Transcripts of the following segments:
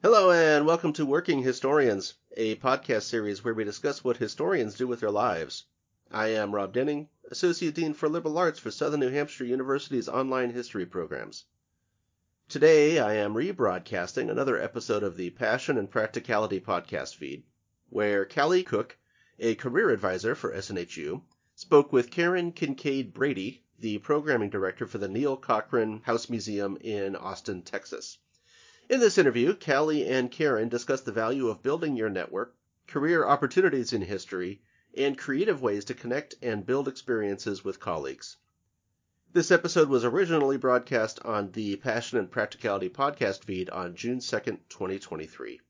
Hello and welcome to Working Historians, a podcast series where we discuss what historians do with their lives. I am Rob Denning, Associate Dean for Liberal Arts for Southern New Hampshire University's online history programs. Today I am rebroadcasting another episode of the Passion and Practicality podcast feed, where Callie Cook, a career advisor for SNHU, spoke with Kincaid Brady, the programming director for the Neill-Cochran House Museum in Austin, Texas. In this interview, Callie and Karen discuss the value of building your network, career opportunities in history, and creative ways to connect and build experiences with colleagues. This episode was originally broadcast on the Passion and Practicality podcast feed on June 2nd, 2023.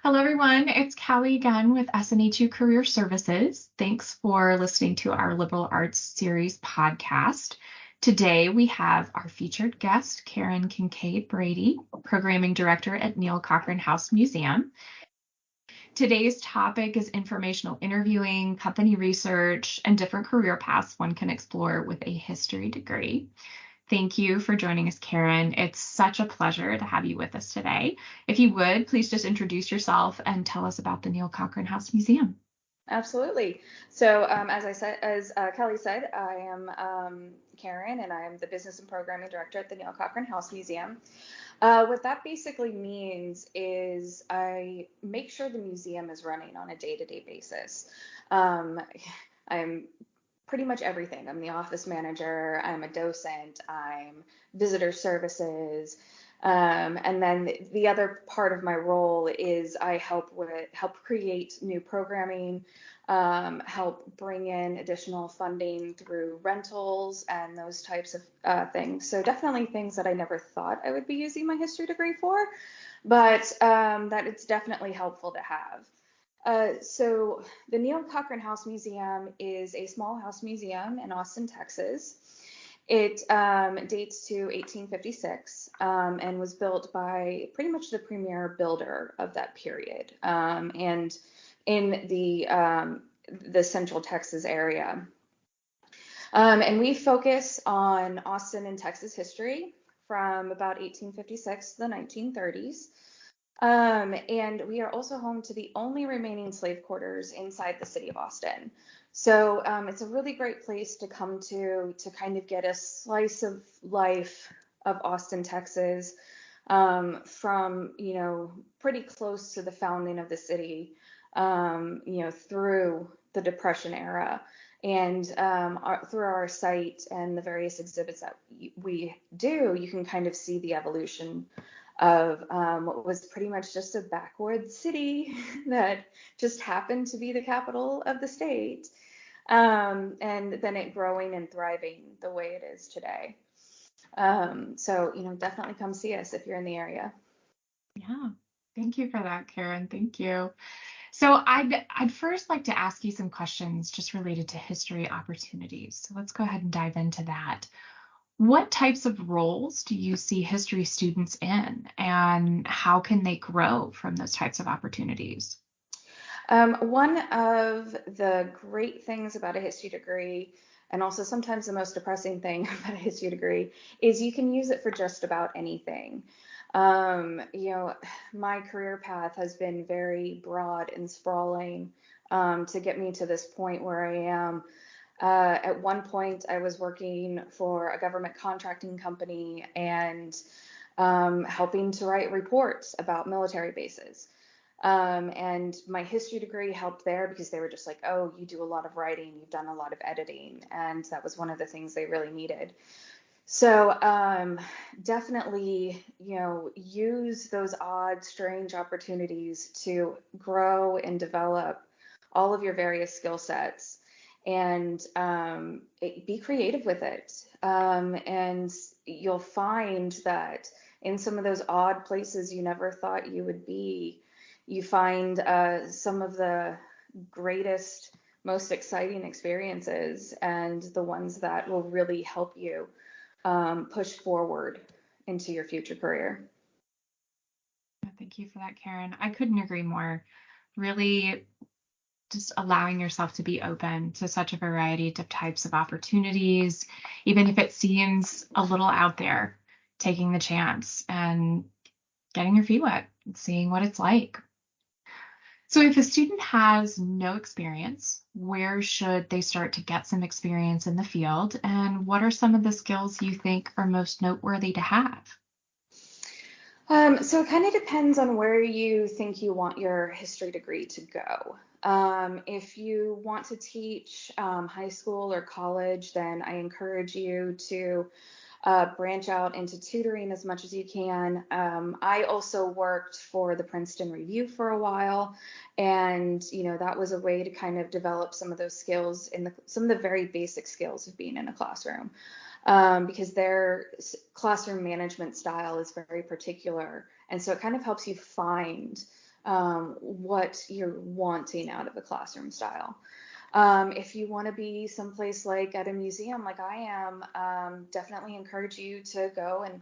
Hello, everyone. It's Callie again with SNHU Career Services. Thanks for listening to our Liberal Arts Series podcast. Today, we have our featured guest, Kincaid Brady, Programming Director at Neill-Cochran House Museum. Today's topic is informational interviewing, company research, and different career paths one can explore with a history degree. Thank you for joining us, Karen. It's such a pleasure to have you with us today. If you would, please just introduce yourself and tell us about the Neill-Cochran House Museum. Absolutely. So as Callie said, I am Karen, and I am the Business and Programming Director at the Neill-Cochran House Museum. What that basically means is I make sure the museum is running on a day-to-day basis. I'm pretty much everything. I'm the office manager, I'm a docent, I'm visitor services, and then the other part of my role is I help create new programming, help bring in additional funding through rentals and those types of things. So definitely things that I never thought I would be using my history degree for, but that it's definitely helpful to have. So the Neill-Cochran House Museum is a small house museum in Austin, Texas. It dates to 1856 and was built by pretty much the premier builder of that period, and in the Central Texas area. And we focus on Austin and Texas history from about 1856 to the 1930s. And we are also home to the only remaining slave quarters inside the city of Austin. So it's a really great place to come to kind of get a slice of life of Austin, Texas, from, pretty close to the founding of the city, through the Depression era. And through our site and the various exhibits that we do, you can kind of see the evolution of what was pretty much just a backwoods city that just happened to be the capital of the state, and then it growing and thriving the way it is today. So, definitely come see us if you're in the area. Yeah, thank you for that, Karen. Thank you. So I'd first like to ask you some questions just related to history opportunities. So let's go ahead and dive into that. What types of roles do you see history students in, and how can they grow from those types of opportunities? One of the great things about a history degree, and also sometimes the most depressing thing about a history degree, is you can use it for just about anything. My career path has been very broad and sprawling to get me to this point where I am. At one point, I was working for a government contracting company and helping to write reports about military bases. And my history degree helped there because they were just like, oh, you do a lot of writing, you've done a lot of editing. And that was one of the things they really needed. So definitely, use those odd, strange opportunities to grow and develop all of your various skill sets. And be creative with it. And you'll find that in some of those odd places you never thought you would be, you find some of the greatest, most exciting experiences, and the ones that will really help you push forward into your future career. Thank you for that, Karen. I couldn't agree more. Really just allowing yourself to be open to such a variety of types of opportunities, even if it seems a little out there, taking the chance and getting your feet wet and seeing what it's like. So if a student has no experience, where should they start to get some experience in the field? And what are some of the skills you think are most noteworthy to have? So it kind of depends on where you think you want your history degree to go. If you want to teach high school or college, then I encourage you to branch out into tutoring as much as you can. I also worked for the Princeton Review for a while, and that was a way to kind of develop some of those skills some of the very basic skills of being in a classroom, because their classroom management style is very particular, and so it kind of helps you find what you're wanting out of a classroom style. If you want to be someplace like at a museum like I am, definitely encourage you to go, and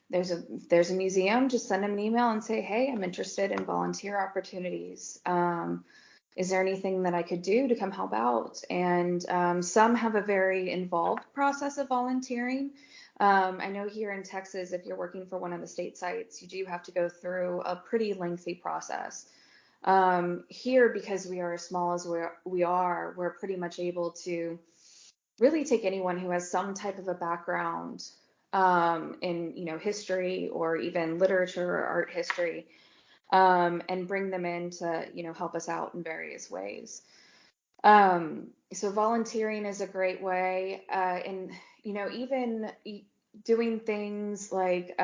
there's a museum, just send them an email and say, hey, I'm interested in volunteer opportunities. Is there anything that I could do to come help out? And some have a very involved process of volunteering. I know here in Texas, if you're working for one of the state sites, you do have to go through a pretty lengthy process. Here, because we are as small as we are, we're pretty much able to really take anyone who has some type of a background in history or even literature or art history, and bring them in to help us out in various ways. So volunteering is a great way, and even doing things like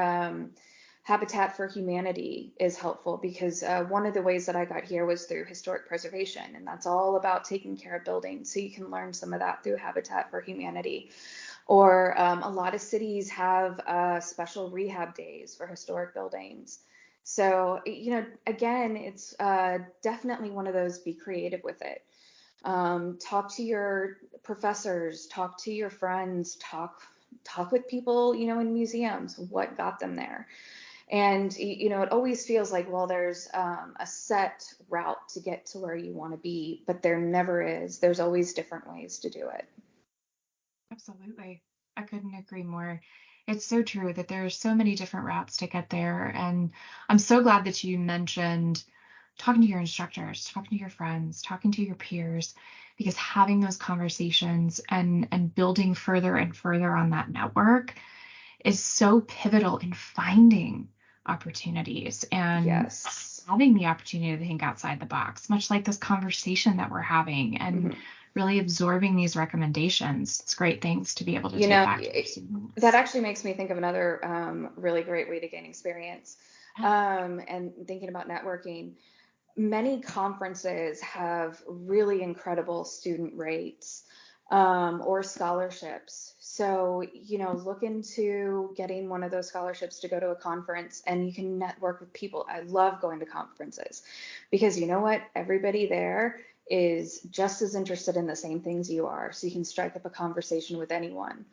Habitat for Humanity is helpful, because one of the ways that I got here was through historic preservation, and that's all about taking care of buildings. So you can learn some of that through Habitat for Humanity. Or a lot of cities have special rehab days for historic buildings. So, again, it's definitely one of those, be creative with it. Talk to your professors, talk to your friends, talk with people, in museums, what got them there. And, it always feels like, well, there's a set route to get to where you want to be, but there never is. There's always different ways to do it. Absolutely. I couldn't agree more. It's so true that there are so many different routes to get there. And I'm so glad that you mentioned talking to your instructors, talking to your friends, talking to your peers, because having those conversations and building further and further on that network is so pivotal in finding opportunities and Yes. having the opportunity to think outside the box, much like this conversation that we're having, and really absorbing these recommendations. It's great things to be able to take back to your students. That actually makes me think of another really great way to gain experience. And thinking about networking, many conferences have really incredible student rates or scholarships. So, look into getting one of those scholarships to go to a conference, and you can network with people. I love going to conferences, because you know what? Everybody there is just as interested in the same things you are. So you can strike up a conversation with anyone.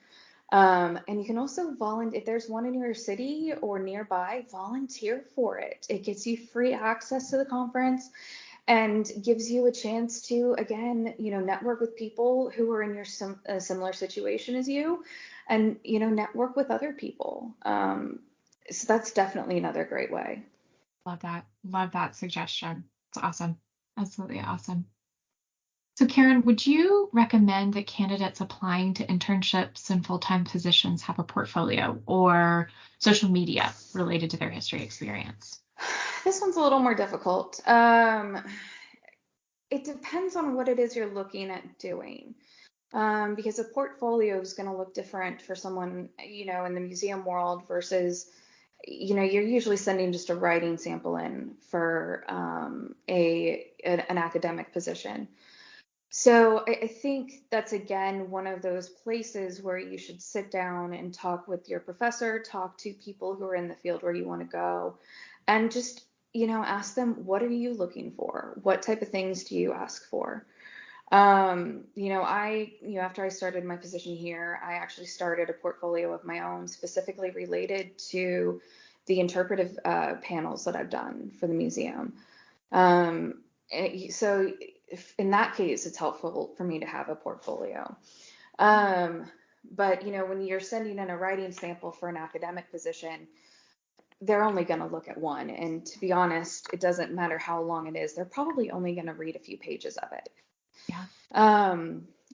And you can also volunteer. If there's one in your city or nearby, volunteer for it. It gets you free access to the conference and gives you a chance to, again, network with people who are in your similar situation as you, and, network with other people. So that's definitely another great way. Love that. Love that suggestion. It's awesome. Absolutely awesome. So Karen, would you recommend that candidates applying to internships and full-time positions have a portfolio or social media related to their history experience? This one's a little more difficult. It depends on what it is you're looking at doing. Because a portfolio is going to look different for someone, in the museum world versus, you're usually sending just a writing sample in for an academic position. So I think that's, again, one of those places where you should sit down and talk with your professor, talk to people who are in the field where you want to go, and just, ask them, what are you looking for? What type of things do you ask for? After I started my position here, I actually started a portfolio of my own, specifically related to the interpretive panels that I've done for the museum. So in that case, it's helpful for me to have a portfolio. But when you're sending in a writing sample for an academic position, they're only going to look at one. And to be honest, it doesn't matter how long it is. They're probably only going to read a few pages of it. Yeah.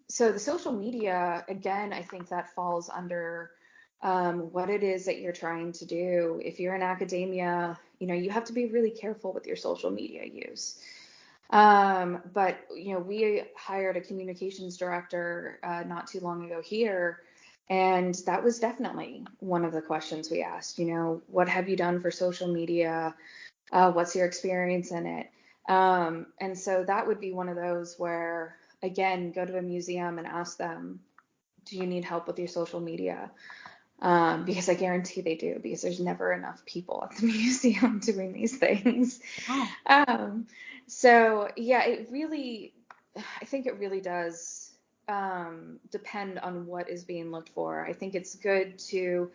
So the social media, again, I think that falls under what it is that you're trying to do. If you're in academia, you have to be really careful with your social media use. But we hired a communications director not too long ago here, and that was definitely one of the questions we asked. What have you done for social media? What's your experience in it? And so that would be one of those where, again, go to a museum and ask them, do you need help with your social media? Because I guarantee they do, because there's never enough people at the museum doing these things. Oh. So yeah, I think it really does depend on what is being looked for. I think it's good to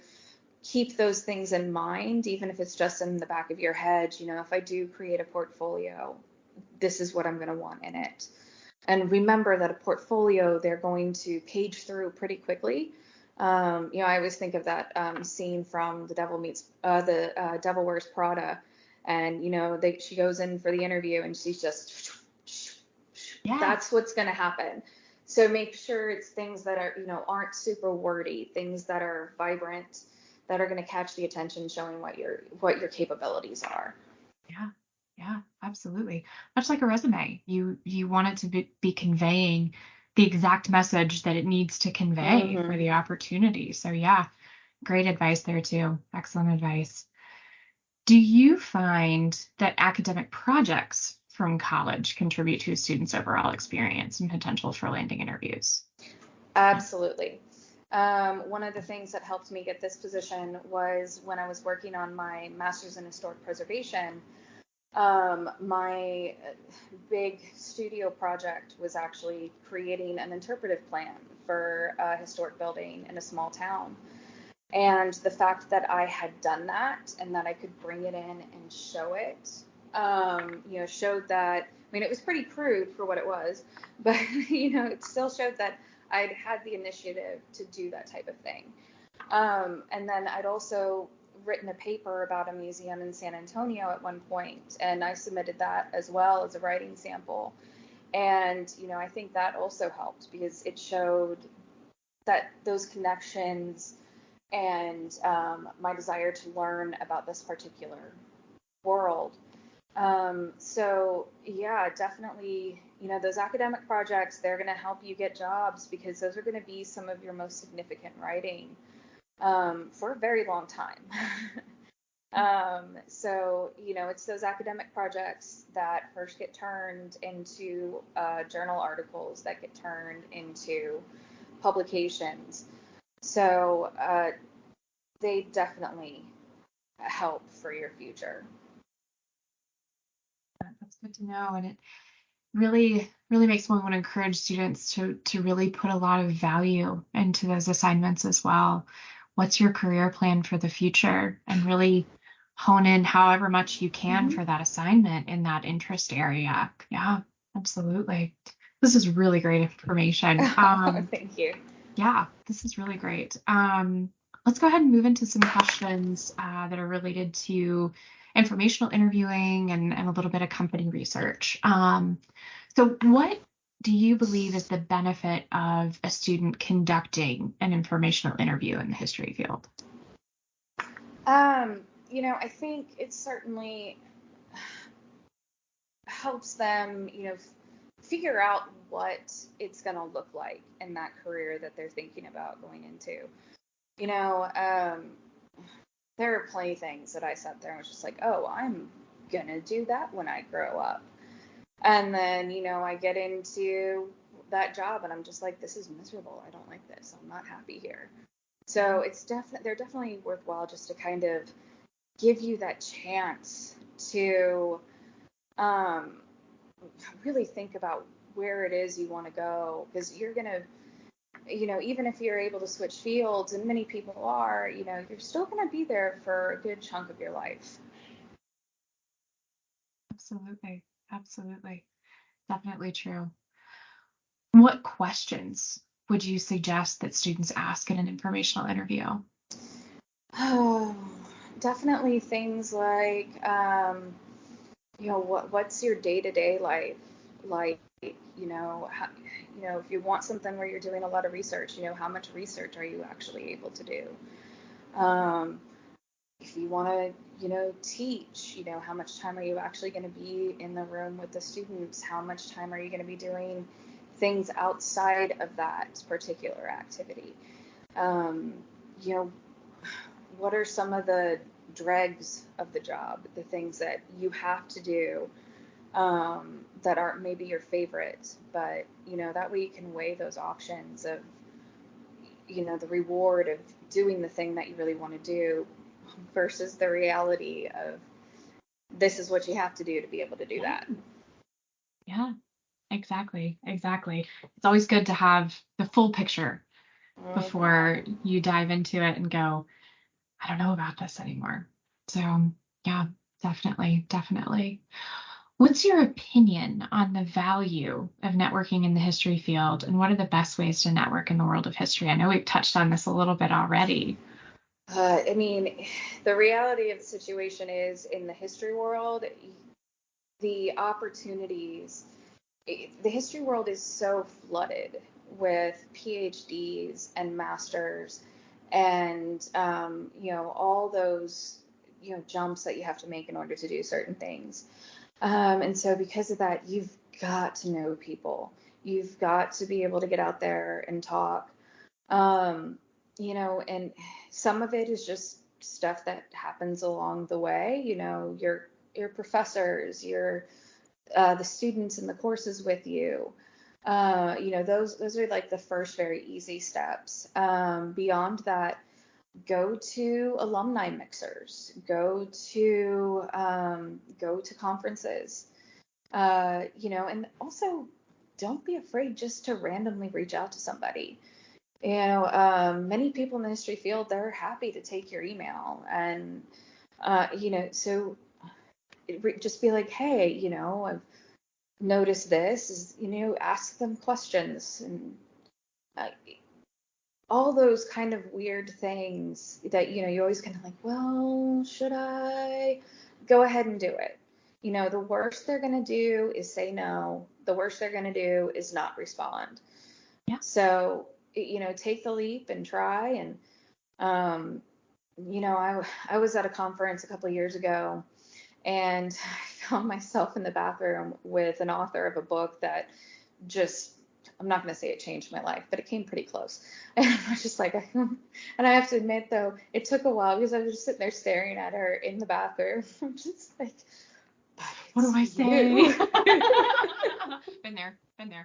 keep those things in mind, even if it's just in the back of your head. If I do create a portfolio, this is what I'm going to want in it. And remember that a portfolio, they're going to page through pretty quickly. I always think of that scene from The Devil Wears Prada, and she goes in for the interview and she's just, Yeah. That's what's going to happen. So make sure it's things that are aren't super wordy, things that are vibrant, that are going to catch the attention, showing what your capabilities are. Yeah, absolutely. Much like a resume, you want it to be conveying the exact message that it needs to convey for the opportunity. So yeah, great advice there too. Excellent advice. Do you find that academic projects from college contribute to a student's overall experience and potential for landing interviews? Absolutely. One of the things that helped me get this position was when I was working on my master's in historic preservation. My big studio project was actually creating an interpretive plan for a historic building in a small town. And the fact that I had done that and that I could bring it in and show it, showed that, it was pretty crude for what it was, but, it still showed that I'd had the initiative to do that type of thing. And then I'd also written a paper about a museum in San Antonio at one point, and I submitted that as well as a writing sample. And, I think that also helped because it showed that those connections and my desire to learn about this particular world. So yeah, definitely, those academic projects, they're going to help you get jobs because those are going to be some of your most significant writing for a very long time. So, it's those academic projects that first get turned into journal articles that get turned into publications. So they definitely help for your future. That's good to know. And it really, really makes me want to encourage students to really put a lot of value into those assignments as well. What's your career plan for the future? And really hone in however much you can for that assignment in that interest area. Yeah, absolutely. This is really great information. Thank you. Yeah, this is really great. Let's go ahead and move into some questions that are related to informational interviewing and a little bit of company research. So what do you believe is the benefit of a student conducting an informational interview in the history field? I think it certainly helps them, figure out what it's going to look like in that career that they're thinking about going into. There are plenty of things that I sat there and was just like, oh, I'm going to do that when I grow up. And then, I get into that job and I'm just like, this is miserable. I don't like this. I'm not happy here. So they're definitely worthwhile just to kind of give you that chance to really think about where it is you want to go, because you're going to, even if you're able to switch fields, and many people are, you're still going to be there for a good chunk of your life. Absolutely. Absolutely. Definitely true. What questions would you suggest that students ask in an informational interview? Oh, definitely things like, what's your day-to-day life like? If you want something where you're doing a lot of research, how much research are you actually able to do? If you want to, teach, how much time are you actually going to be in the room with the students? How much time are you going to be doing things outside of that particular activity? What are some of the dregs of the job, the things that you have to do that aren't maybe your favorite, but that way you can weigh those options of the reward of doing the thing that you really want to do versus the reality of this is what you have to do to be able to do that. Yeah, exactly. It's always good to have the full picture before you dive into it and go, I don't know about this anymore. So yeah, definitely. What's your opinion on the value of networking in the history field, and what are the best ways to network in the world of history? I know we've touched on this a little bit already. The reality of the situation is, in the history world, the opportunities, the history world is so flooded with PhDs and masters and, all those, jumps that you have to make in order to do certain things. And so because of that, you've got to know people. You've got to be able to get out there and talk. And some of it is just stuff that happens along the way. Your professors, the students in the courses with you. Those are like the first very easy steps. Beyond that, go to alumni mixers, go to conferences, and also don't be afraid just to randomly reach out to somebody. Many people in the history field, they're happy to take your email, and so just be like, hey, I've noticed this, ask them questions, and all those kind of weird things that, you're always kind of like, well, should I go ahead and do it? The worst they're going to do is say no. The worst they're going to do is not respond. Yeah. So, take the leap and try. And, I was at a conference a couple of years ago, and I found myself in the bathroom with an author of a book that just, I'm not going to say it changed my life, but it came pretty close. And I was just like, and I have to admit, though, it took a while because I was just sitting there staring at her in the bathroom. I'm just like, what do I say? Been there. And then,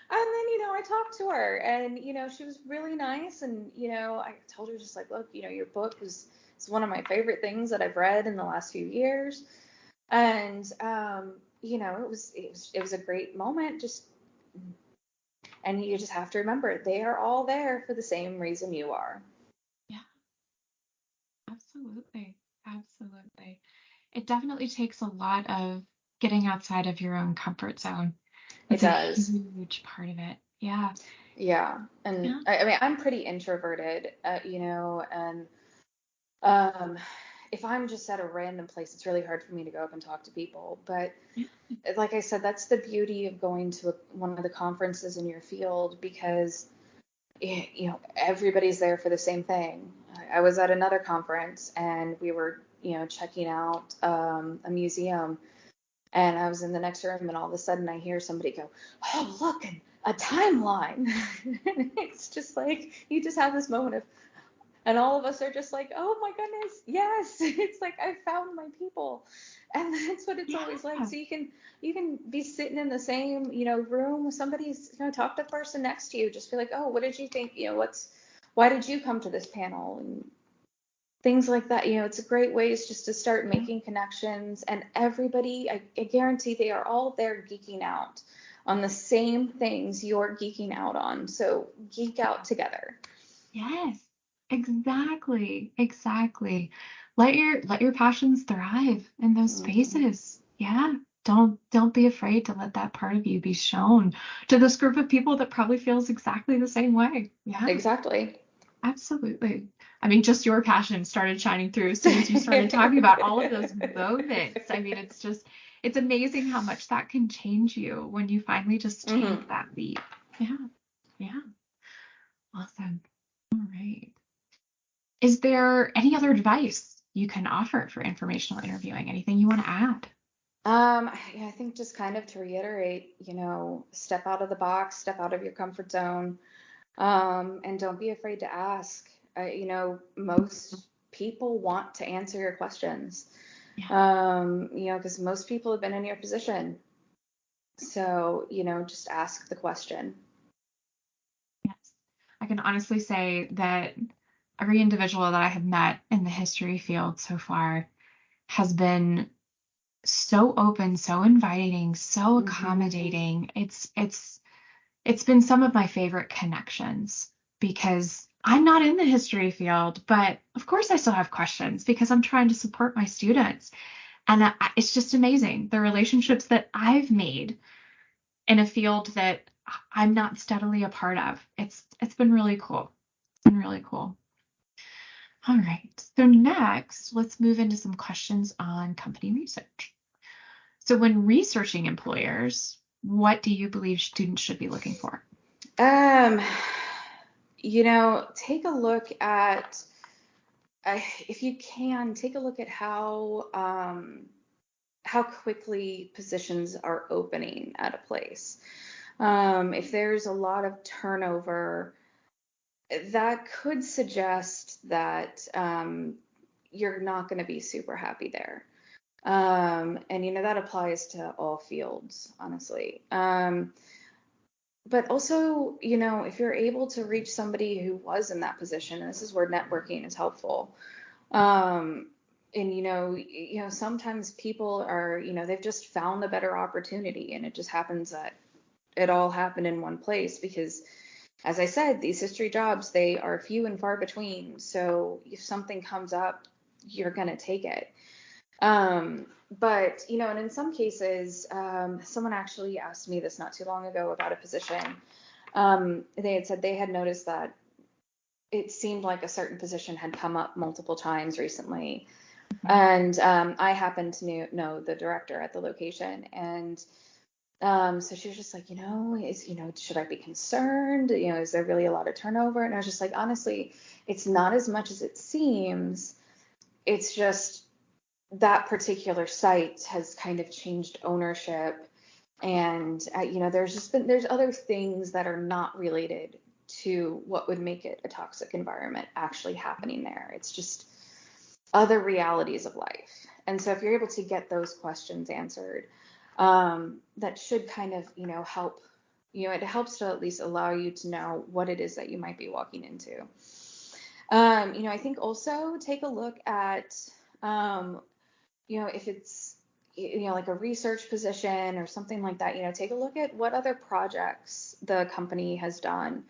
I talked to her, and, she was really nice. And, I told her just like, look, your book is one of my favorite things that I've read in the last few years. And, it was a great moment. And you just have to remember, they are all there for the same reason you are. Yeah, absolutely. It definitely takes a lot of getting outside of your own comfort zone. It's it does. A huge part of it. Yeah. Yeah. And yeah. I'm pretty introverted, and if I'm just at a random place, it's really hard for me to go up and talk to people. But like I said, that's the beauty of going to one of the conferences in your field, because everybody's there for the same thing. I was at another conference, and we were checking out a museum, and I was in the next room, and all of a sudden I hear somebody go, oh, look, a timeline. It's just like, you just have this moment of, and all of us are just like, oh my goodness, yes. It's like, I found my people. And that's what it's always like. So you can be sitting in the same, room with somebody's, talk to the person next to you. Just be like, oh, what did you think? Why did you come to this panel? And things like that. It's a great ways just to start making connections. And everybody, I guarantee they are all there geeking out on the same things you're geeking out on. So geek out together. Yes. Exactly. Let your passions thrive in those spaces. Yeah. Don't be afraid to let that part of you be shown to this group of people that probably feels exactly the same way. Yeah. Exactly. Absolutely. I mean, just your passion started shining through as soon as you started talking about all of those moments. I mean, it's amazing how much that can change you when you finally just take that leap. Yeah. Yeah. Awesome. All right. Is there any other advice you can offer for informational interviewing? Anything you want to add? I think just kind of to reiterate, step out of the box, step out of your comfort zone, and don't be afraid to ask. Most people want to answer your questions, Yeah. because most people have been in your position. So, just ask the question. Yes. I can honestly say that every individual that I have met in the history field so far has been so open, so inviting, so accommodating. It's been some of my favorite connections because I'm not in the history field, but of course I still have questions because I'm trying to support my students. And it's just amazing the relationships that I've made in a field that I'm not steadily a part of. It's been really cool. It's been really cool. All right. So next, let's move into some questions on company research. So when researching employers, what do you believe students should be looking for? Um, take a look at, if you can, take a look at how quickly positions are opening at a place. If there's a lot of turnover, that could suggest that you're not going to be super happy there. And that applies to all fields, honestly. But also, if you're able to reach somebody who was in that position, and this is where networking is helpful. And sometimes people are, they've just found a better opportunity, and it just happens that it all happened in one place because, as I said, these history jobs, they are few and far between. So if something comes up, you're going to take it. But, and in some cases, someone actually asked me this not too long ago about a position. They had said they had noticed that it seemed like a certain position had come up multiple times recently. And I happened to know the director at the location. And so she was just like, should I be concerned? Is there really a lot of turnover? And I was just like, honestly, it's not as much as it seems. It's just that particular site has kind of changed ownership. And, there's other things that are not related to what would make it a toxic environment actually happening there. It's just other realities of life. And so if you're able to get those questions answered, that should kind of, help, it helps to at least allow you to know what it is that you might be walking into. I think also take a look at, if it's, like a research position or something like that, take a look at what other projects the company has done.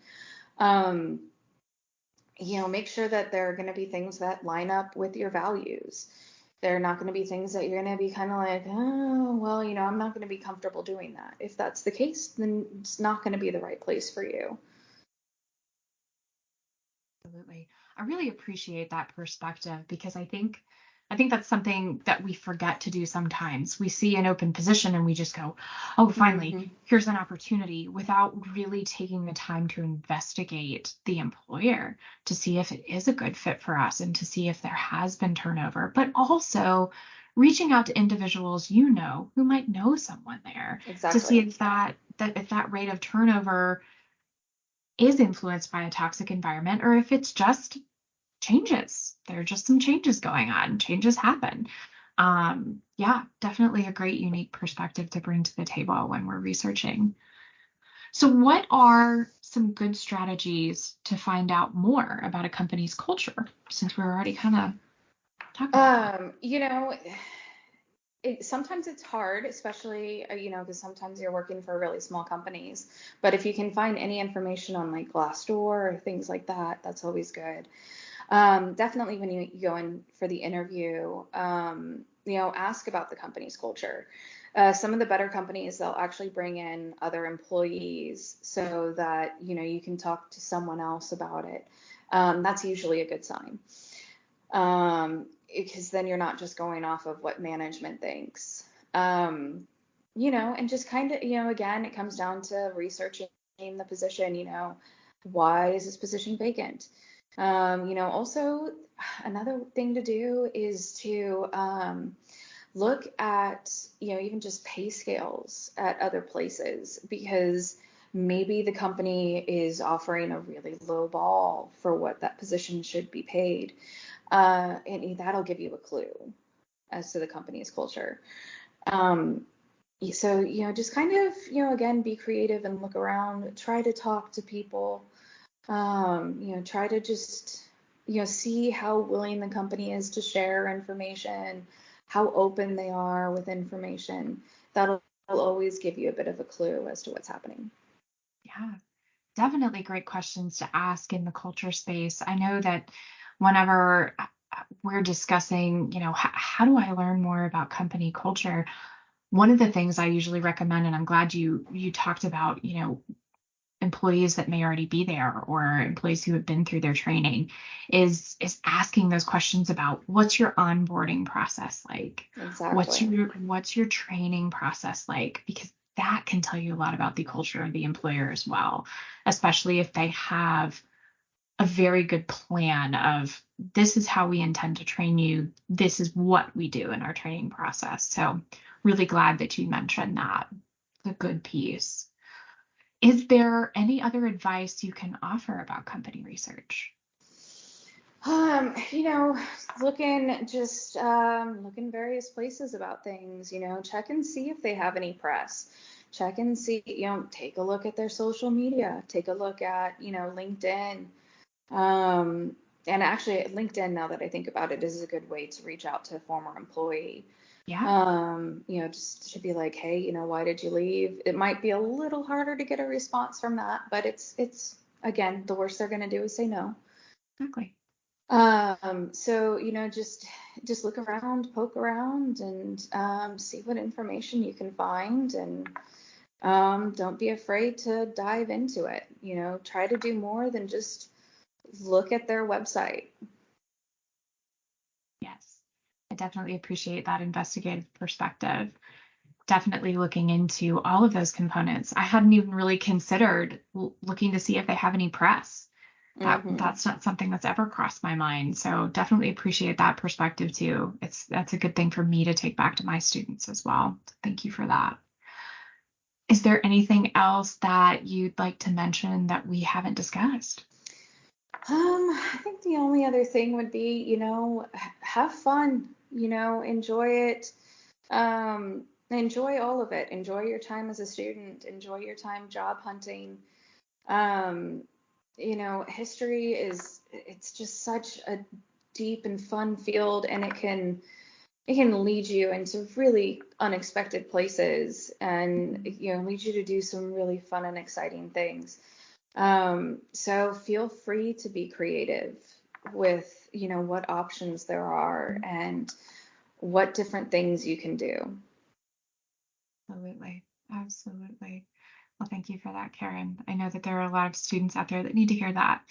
Make sure that there are going to be things that line up with your values. They're not going to be things that you're going to be kind of like, oh, well, I'm not going to be comfortable doing that. If that's the case, then it's not going to be the right place for you. Absolutely. I really appreciate that perspective because I think that's something that we forget to do sometimes. We see an open position and we just go, oh, finally, here's an opportunity without really taking the time to investigate the employer to see if it is a good fit for us and to see if there has been turnover, but also reaching out to individuals who might know someone there to see if that rate of turnover is influenced by a toxic environment or if it's just changes. There are just some changes going on. Changes happen. Yeah, definitely a great unique perspective to bring to the table when we're researching. So what are some good strategies to find out more about a company's culture, since we're already kind of talking about that? Sometimes it's hard, especially, because sometimes you're working for really small companies. But if you can find any information on like Glassdoor or things like that, that's always good. Definitely when you go in for the interview, ask about the company's culture. Some of the better companies, they'll actually bring in other employees so that, you can talk to someone else about it. That's usually a good sign. Because then you're not just going off of what management thinks. And just kind of, again, it comes down to researching the position, why is this position vacant? Also another thing to do is to look at, even just pay scales at other places, because maybe the company is offering a really low ball for what that position should be paid. And that'll give you a clue as to the company's culture. So, just kind of, again, be creative and look around, try to talk to people, try to just, see how willing the company is to share information, how open they are with information. That'll always give you a bit of a clue as to what's happening. Yeah, definitely great questions to ask in the culture space. I know that whenever we're discussing, how do I learn more about company culture? One of the things I usually recommend, and I'm glad you talked about, employees that may already be there or employees who have been through their training, is asking those questions about what's your onboarding process like? Exactly. What's your training process like? Because that can tell you a lot about the culture of the employer as well, especially if they have a very good plan of, this is how we intend to train you. This is what we do in our training process. So really glad that you mentioned that. It's a good piece. Is there any other advice you can offer about company research? Looking various places about things, check and see if they have any press. Check and see, take a look at their social media, take a look at, LinkedIn. And actually LinkedIn, now that I think about it, is a good way to reach out to a former employee. Yeah. Just to be like, hey, why did you leave? It might be a little harder to get a response from that, but it's again, the worst they're going to do is say no. Exactly. So, just look around, poke around, and see what information you can find, and don't be afraid to dive into it. Try to do more than just look at their website. Yes, I definitely appreciate that investigative perspective. Definitely looking into all of those components. I hadn't even really considered looking to see if they have any press. That's not something that's ever crossed my mind. So definitely appreciate that perspective too. That's a good thing for me to take back to my students as well. So thank you for that. Is there anything else that you'd like to mention that we haven't discussed? I think the only other thing would be, have fun, enjoy it. Enjoy all of it. Enjoy your time as a student. Enjoy your time job hunting. History it's just such a deep and fun field, and it can lead you into really unexpected places, and lead you to do some really fun and exciting things. So feel free to be creative with, what options there are and what different things you can do. Absolutely. Absolutely. Well, thank you for that, Karen. I know that there are a lot of students out there that need to hear that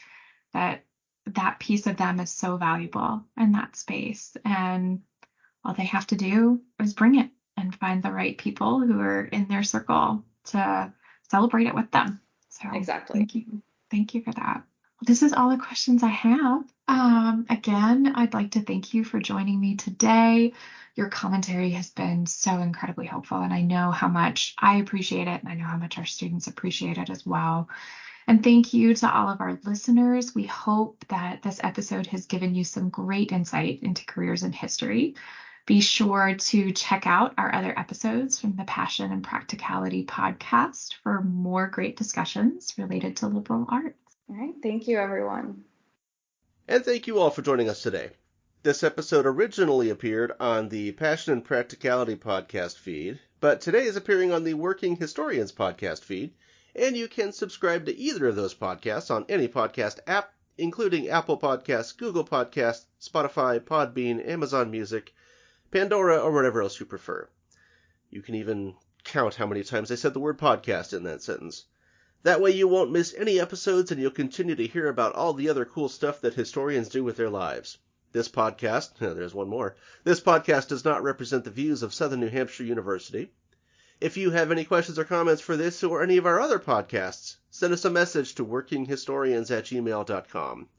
piece of them is so valuable in that space. And all they have to do is bring it and find the right people who are in their circle to celebrate it with them. So Exactly. thank you. Thank you for that. This is all the questions I have. Again, I'd like to thank you for joining me today. Your commentary has been so incredibly helpful, and I know how much I appreciate it, and I know how much our students appreciate it as well. And thank you to all of our listeners. We hope that this episode has given you some great insight into careers in history. Be sure to check out our other episodes from the Passion and Practicality podcast for more great discussions related to liberal arts. All right. Thank you, everyone. And thank you all for joining us today. This episode originally appeared on the Passion and Practicality podcast feed, but today is appearing on the Working Historians podcast feed, and you can subscribe to either of those podcasts on any podcast app, including Apple Podcasts, Google Podcasts, Spotify, Podbean, Amazon Music, Pandora, or whatever else you prefer. You can even count how many times I said the word podcast in that sentence. That way you won't miss any episodes and you'll continue to hear about all the other cool stuff that historians do with their lives. This podcast, there's one more, this podcast does not represent the views of Southern New Hampshire University. If you have any questions or comments for this or any of our other podcasts, send us a message to workinghistorians@gmail.com.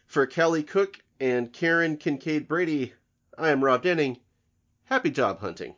For Callie Cook and Karen Kincaid Brady, I am Rob Denning. Happy job hunting.